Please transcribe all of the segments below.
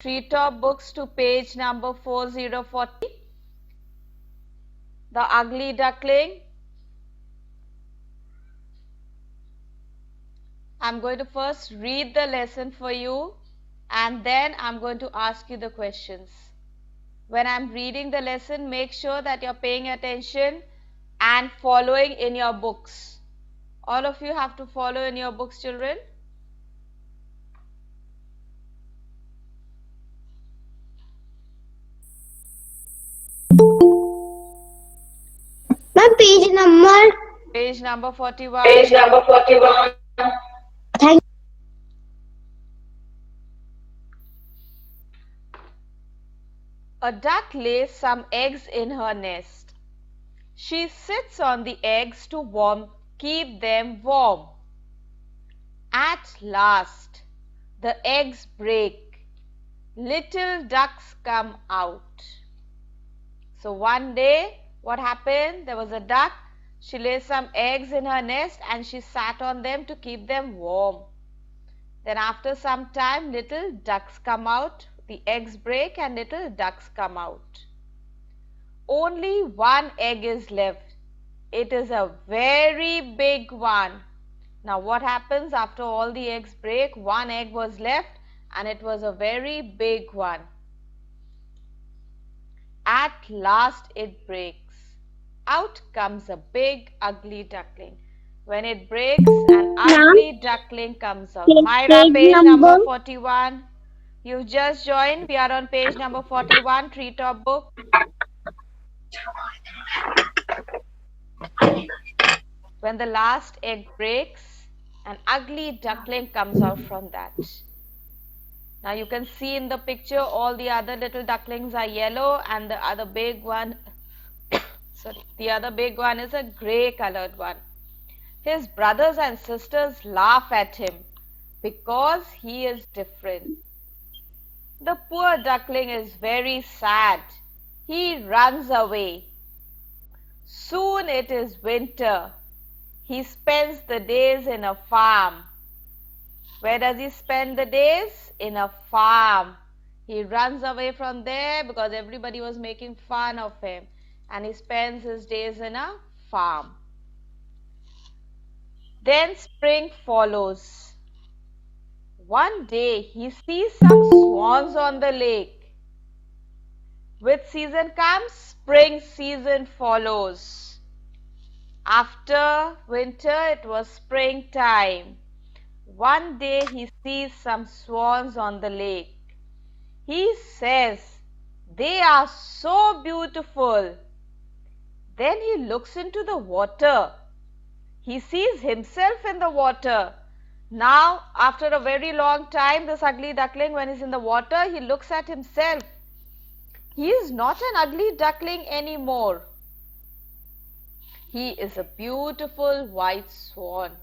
Treetop Books to page number 4040. The Ugly Duckling. I'm going to first read the lesson for you and then I'm going to ask you the questions. When I'm reading the lesson, make sure that you're paying attention and following in your books. All of you have to follow in your books, children. Ma'am, page number. Page number 41. Page number 41. Thank A duck lays some eggs in her nest. She sits on the eggs to keep them warm. At last, the eggs break. Little ducks come out. So one day, what happened? There was a duck. She laid some eggs in her nest and she sat on them to keep them warm. Then after some time, little ducks come out. The eggs break and little ducks come out. Only one egg is left. It is a very big one. Now what happens after all the eggs break? One egg was left and it was a very big one. At last it breaks. Out comes a big ugly duckling. When it breaks, an ugly duckling comes out. Myra, page number 41. You've just joined. We are on page number 41, Treetop Book. When the last egg breaks, an ugly duckling comes out from that. Now you can see in the picture all the other little ducklings are yellow and the other big one the other big one is a grey colored one. His brothers and sisters laugh at him because he is different. The poor duckling is very sad. He runs away. Soon it is winter. He spends the days in a farm. Where does he spend the days? In a farm. He runs away from there because everybody was making fun of him. And he spends his days in a farm. Then spring follows. One day he sees some swans on the lake. Which season comes? Spring season follows. After winter it was springtime. One day he sees some swans on the lake. He says, "They are so beautiful." Then he looks into the water. He sees himself in the water. Now, after a very long time, this ugly duckling, when he's in the water, he looks at himself. He is not an ugly duckling anymore. He is a beautiful white swan.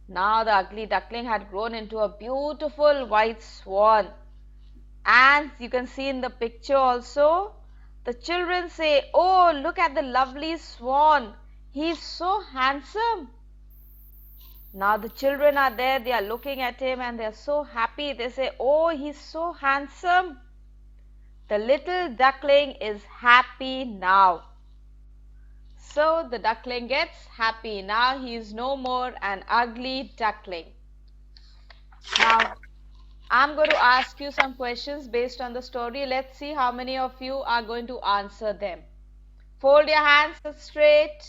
Now the ugly duckling had grown into a beautiful white swan. And you can see in the picture also, the children say, "Oh, look at the lovely swan. He is so handsome." Now the children are there, they are looking at him and they are so happy. They say, "Oh, he's so handsome." The little duckling is happy now. So the duckling gets happy. Now he is no more an ugly duckling. Now I'm going to ask you some questions based on the story. Let's see how many of you are going to answer them. Fold your hands straight.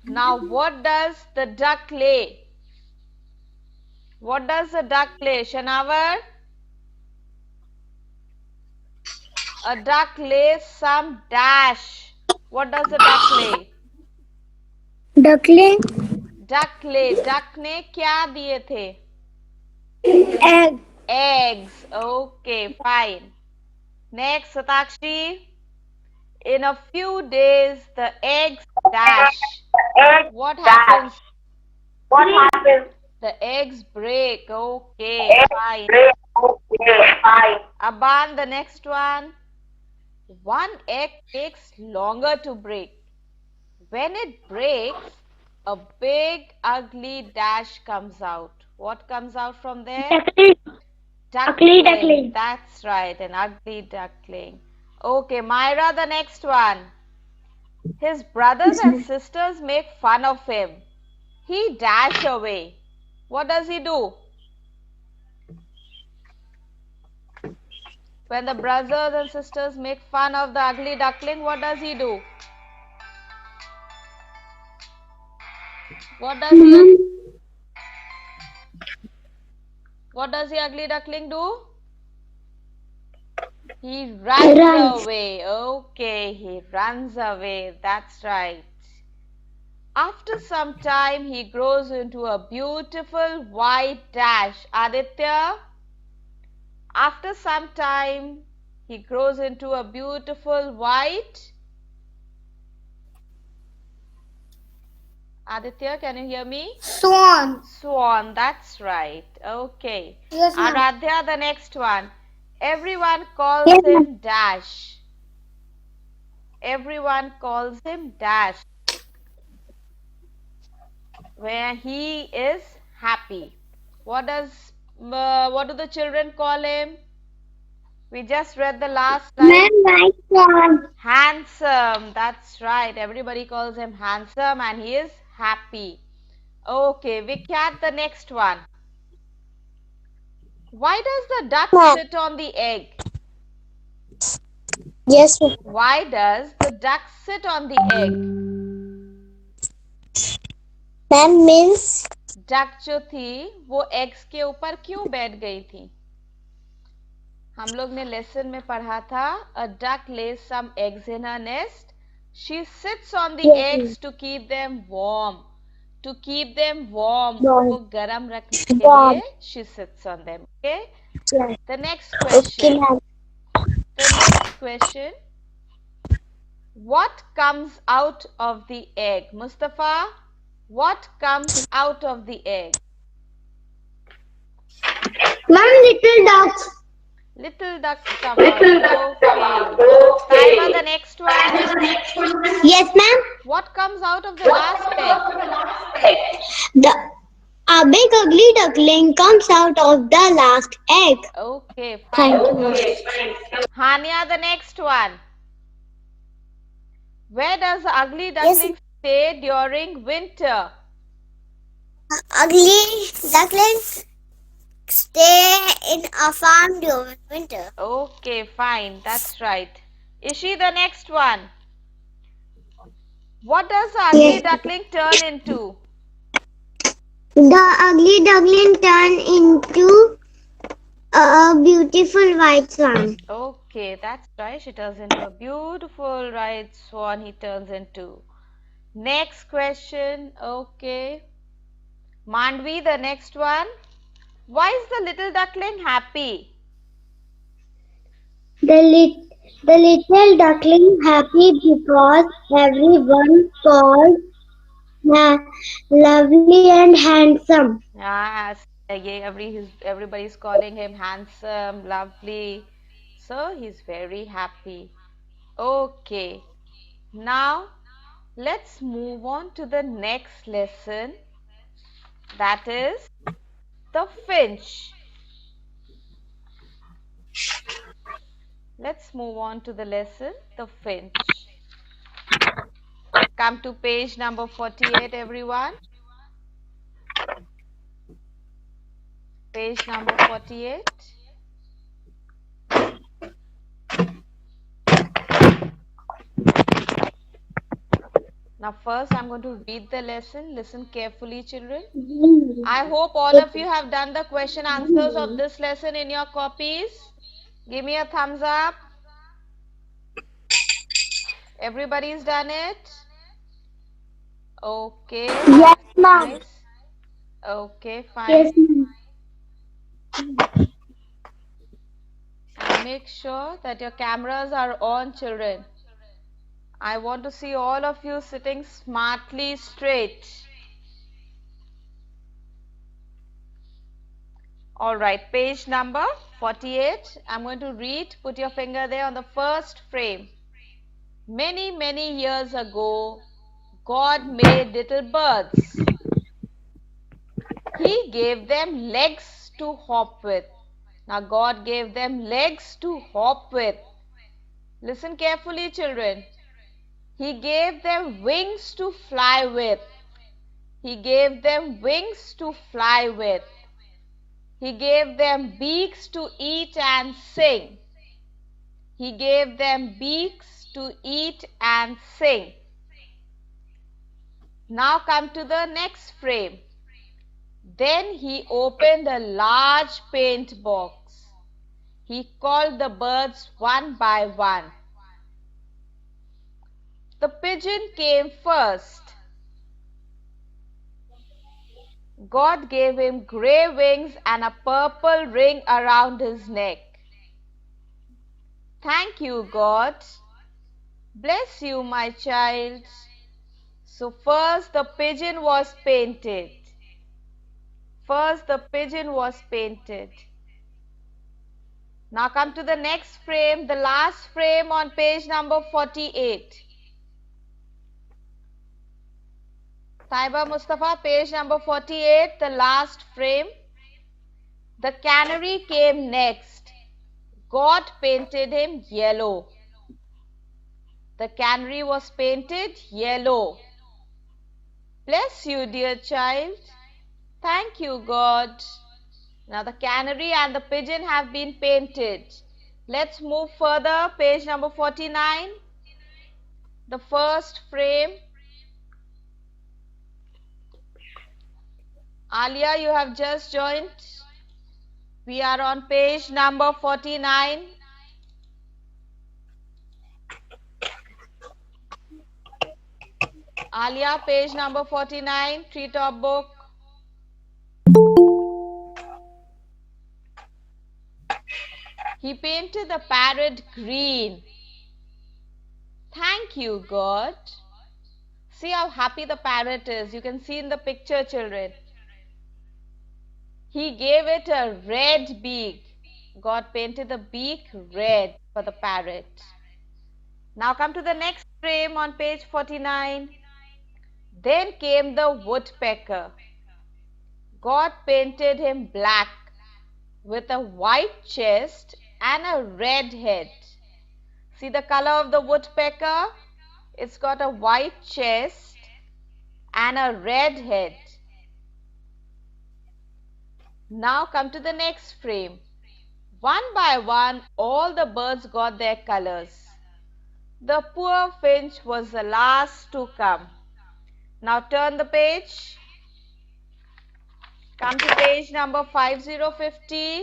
Now what does the duck lay? What does the duck lay, Shanavar? A duck lays some dash. What does the duck lay? duckling. Duck lay. Duck ने क्या दिए थे? Egg. Eggs. Okay, fine. Next, Satakshi. In a few days, the eggs dash. What happens? What happens? The eggs break. Okay, fine. Okay, fine. Aban, the next one. One egg takes longer to break. When it breaks, a big ugly dash comes out. What comes out from there? Duckling. Duckling. Duckling. That's right, an ugly duckling. Okay, Myra, the next one. His brothers and sisters make fun of him. He dash away. What does he do? When the brothers and sisters make fun of the ugly duckling, what does he do? What does the ugly duckling do? He runs away. Okay, he runs away. That's right. After some time, he grows into a beautiful white dash. Aditya? After some time, he grows into a beautiful white. Aditya, can you hear me? Swan. Swan, that's right. Okay. Yes, ma'am. Aradhya, the next one. Everyone calls Yes, him Dash. Everyone calls him Dash, where he is happy. What do the children call him? We just read the last line. Handsome. That's right. Everybody calls him handsome and he is happy. Okay, Vikyat, the next one. Why does the duck sit on the egg? Yes, ma'am. Why does the duck sit on the egg? That means duck जो थी वो eggs के ऊपर क्यों बैठ गई थी? हम लोग ने लेसन में पढ़ा था a duck lays some eggs in her nest. She sits on the eggs to keep them warm. To keep them warm. वो गरम रखने के लिए she sits on them. Okay? The next question. The next question. What comes out of the egg? Mustafa, what comes out of the egg? Ma'am, little ducks. Little ducks come out. Okay. Taiba, the next one. Yes, ma'am. What comes out of the last egg? A big ugly duckling comes out of the last egg. Okay, fine. Good. Hania, the next one. Where does the ugly duckling stay during winter? Ugly ducklings stay in a farm during winter. Okay, fine. That's right. Ishi, the next one. What does the ugly duckling turn into? The ugly duckling turn into a beautiful white swan. Okay, that's right. She turns into a beautiful white swan. He turns into. Next question. Okay. Mandvi, the next one. Why is the little duckling happy? The little duckling happy because everyone calls lovely and handsome. Yes, everybody's calling him handsome, lovely. So he's very happy. Okay. Now let's move on to the next lesson. That is the finch. Let's move on to the lesson, the finch. Come to page number 48, everyone. Page number 48. Now first I'm going to read the lesson. Listen carefully, children. I hope all of you have done the question answers of this lesson in your copies. Give me a thumbs up. Everybody's done it? Okay. Yes, ma'am. Nice. Okay, fine. Yes, ma'am. And make sure that your cameras are on, children. I want to see all of you sitting smartly straight. Alright, page number 48. I'm going to read. Put your finger there on the first frame. Many, many years ago, God made little birds. He gave them legs to hop with. Now God gave them legs to hop with. Listen carefully, children. He gave them wings to fly with. He gave them wings to fly with. He gave them beaks to eat and sing. He gave them beaks to eat and sing. Now come to the next frame. Then he opened a large paint box. He called the birds one by one. The pigeon came first. God gave him grey wings and a purple ring around his neck. Thank you, God. Bless you, my child. So first the pigeon was painted. First the pigeon was painted. Now come to the next frame, the last frame on page number 48. Taiba Mustafa, page number 48, the last frame. The canary came next. God painted him yellow. The canary was painted yellow. Bless you, dear child. Thank you, God. Now the canary and the pigeon have been painted. Let's move further. Page number 49. The first frame. Alia, you have just joined. We are on page number 49. Alia, page number 49, Treetop book. He painted the parrot green. Thank you, God. See how happy the parrot is. You can see in the picture, children. He gave it a red beak. God painted the beak red for the parrot. Now come to the next frame on page 49. Then came the woodpecker. God painted him black with a white chest and a red head. See the color of the woodpecker? It's got a white chest and a red head. Now come to the next frame. One by one, all the birds got their colors. The poor finch was the last to come. Now turn the page. Come to page number 5050.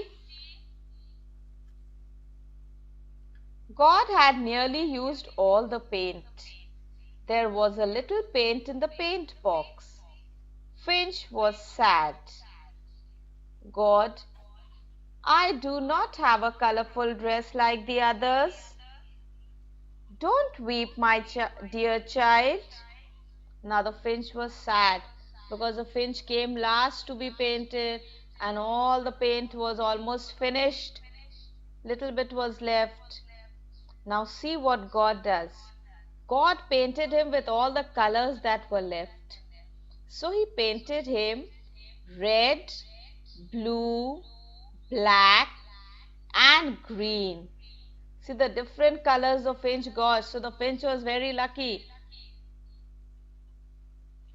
God had nearly used all the paint. There was a little paint in the paint box. Finch was sad. God, I do not have a colorful dress like the others. Don't weep, my dear child. Now the finch was sad because the finch came last to be painted and all the paint was almost finished. Little bit was left. Now see what God does. God painted him with all the colors that were left. So he painted him red, blue, black and green. See the different colors the finch got. So the finch was very lucky.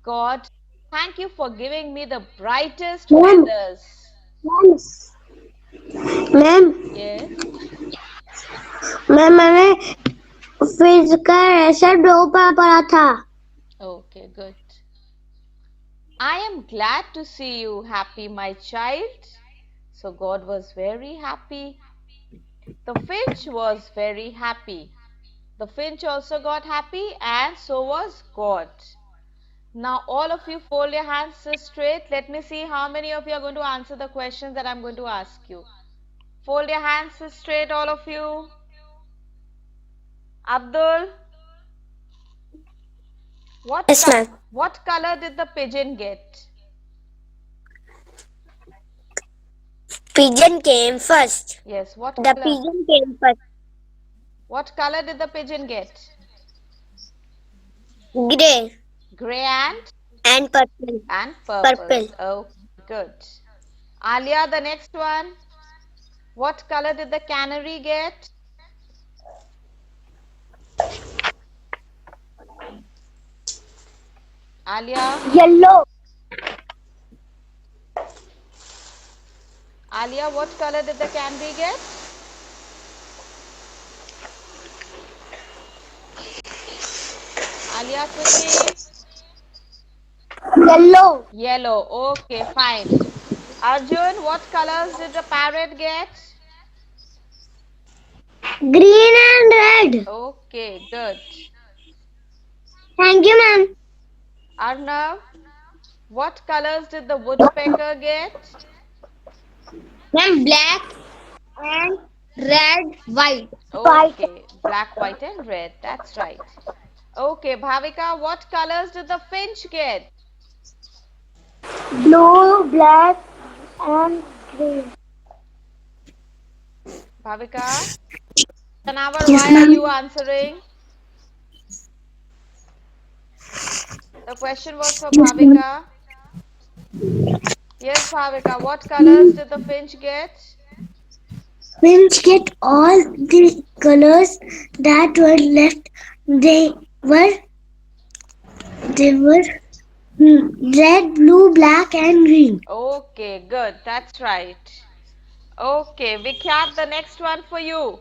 God, thank you for giving me the brightest feathers. Ma'am Yes. Ma'am मैंने फिर का ऐसा dough पर पड़ा था. Okay, good. I am glad to see you happy, my child. So God was very happy. The finch was very happy. The finch also got happy and so was God. Now all of you fold your hands straight. Let me see how many of you are going to answer the questions that I am going to ask you. Fold your hands straight, all of you. Abdul, Yes, ma'am. what color did the pigeon get? Pigeon came first. Yes, what The color? pigeon came first. What color did the pigeon get? Grey Grey and and purple. purple. Purple. Oh, good. Alia, the next one. What color did the canary get? Alia? Yellow. Alia, what color did the canary get? Alia, quickly. Yellow. Yellow. Okay, fine. Arjun, what colors did the parrot get? Green and red. Okay, good. Thank you, ma'am. Arnav, what colors did the woodpecker get? Ma'am, black and red, white. Okay, black, white and red. That's right. Okay, Bhavika, what colors did the finch get? Blue, black, and green. Bhavika? Tanawar, Yes, why are ma'am. you answering? The question was for Yes, ma'am. Bhavika. Yes, Bhavika, what colors did the finch get? Finch get all the colors that were left. Were they were red, blue, black, and green. Okay, good. That's right. Okay, Vikhyat, the next one for you.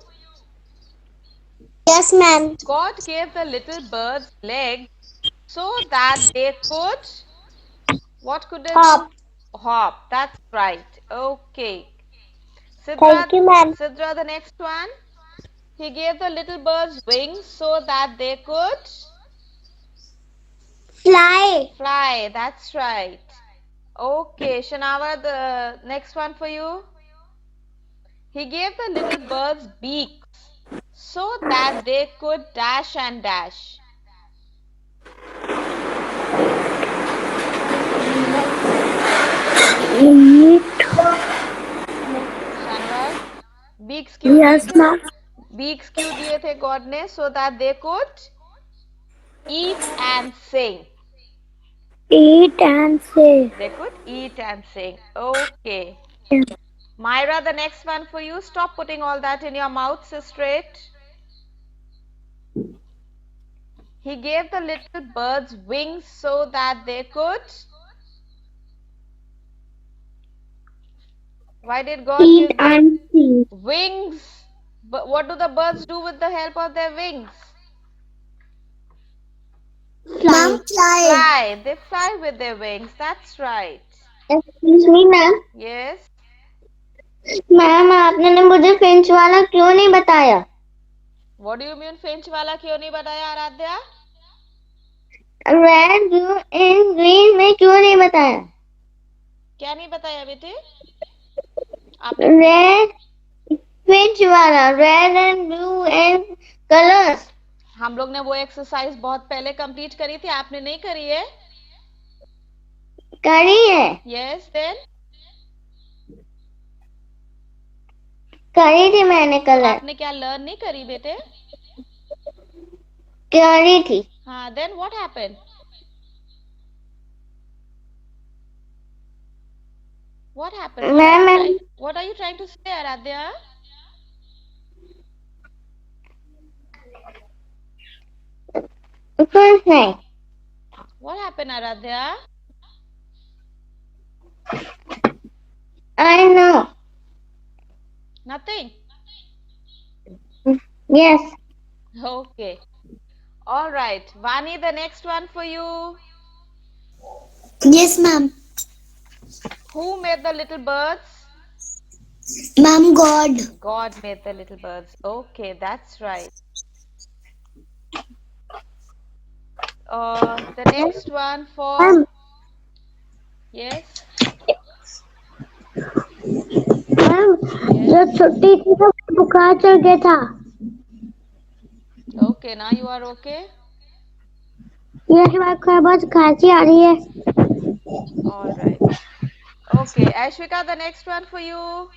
Yes, ma'am. God gave the little birds legs so that they could, what could they do? Hop. Hop. That's right. Okay. Thank you, ma'am. Sidra, the next one. He gave the little birds wings so that they could Fly. fly. That's right. Okay, Shanawa, the next one for you. He gave the little birds beaks so that they could dash and dash. Shanwar, beaks क्यों दिए Yes, थे? ma'am. Beaks क्यों दिए थे God ने? So that they could eat and sing. Eat and say. They could eat and sing. Okay. Myra, the next one for you. Stop putting all that in your mouth. Sit straight. He gave the little birds wings so that they could. Why did God Eat give them and see. wings? But what do the birds do with the help of their wings? Ma'am, fly. Fly. They fly with their wings. That's right. Excuse me, ma'am. Yes. Ma'am आपने मुझे Finch वाला क्यों नहीं बताया? What do you mean finch वाला क्यों नहीं बताया Aaradhya? Red, blue and green में क्यों नहीं बताया? क्या नहीं बताया बेटे? रेड फिंच वाला, red and blue and colours. हम लोग ने वो एक्सरसाइज बहुत पहले कंप्लीट करी थी, आपने नहीं करी है? करी है. यस, देन करी थी मैंने कलर. आपने क्या लर्न नहीं करी बेटे? करी थी. हाँ, then what happened? What happened? Ma'am, What are you trying to say, Aradhya? कुछ नहीं. What happened, Aradhya? I know. Nothing. Yes. Okay. All right. Vani, the next one for you. Yes, ma'am. Who made the little birds? Ma'am, God. God made the little birds. Okay, that's right. The next one for... Ma'am. Yes? Ma'am जब छुट्टी थी तो बुखार चढ़ गया था. Okay, now you are okay? ये बहुत खांसी आ रही है. All right. Okay, Ashwika, the next one for you.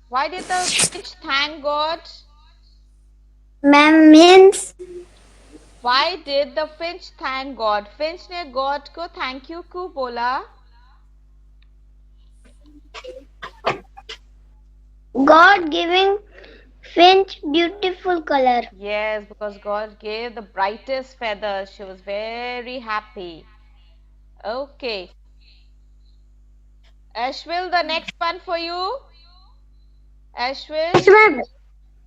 Why did the finch thank God? Ma'am means. Why did the finch thank God? Finch ने God को thank you क्यों बोला? God giving Finch beautiful color. Yes, because God gave the brightest feathers. She was very happy. Okay. Ashwil, the next one for you. Ashwil, Yes, ma'am.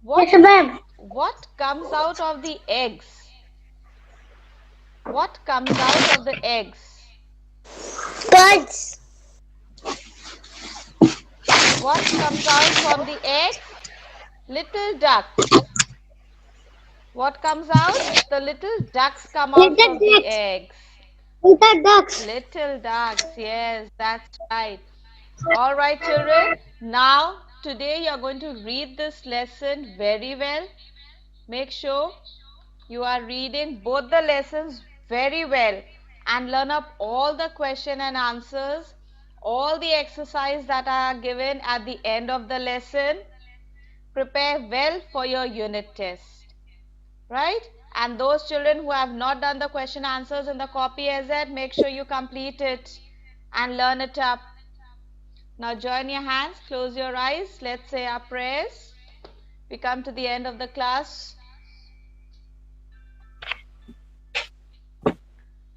what Yes, ma'am. what comes out of the eggs? What comes out of the eggs? Birds. What comes out from the eggs? Little ducks. What comes out? The little ducks come out Little from the ducks. eggs. Little ducks. Little ducks, yes, that's right. All right, children. Now, today you are going to read this lesson very well. Make sure you are reading both the lessons very well and learn up all the question and answers, all the exercise that are given at the end of the lesson. Prepare well for your unit test, right? And those children who have not done the question answers in the copy as yet, make sure you complete it and learn it up. Now join your hands, close your eyes, let's say our prayers. We come to the end of the class.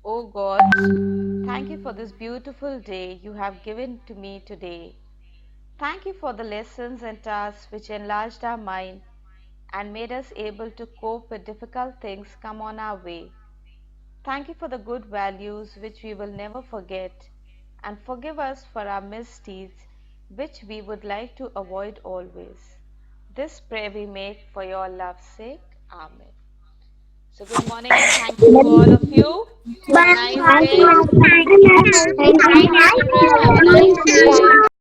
Oh God, thank you for this beautiful day you have given to me today. Thank you for the lessons and tasks which enlarged our mind and made us able to cope with difficult things come on our way. Thank you for the good values which we will never forget, and forgive us for our misdeeds which we would like to avoid always. This prayer we make for your love's sake. Amen. So good morning and thank you to all of you. Have a nice day. Thank Thank you, you. children. Have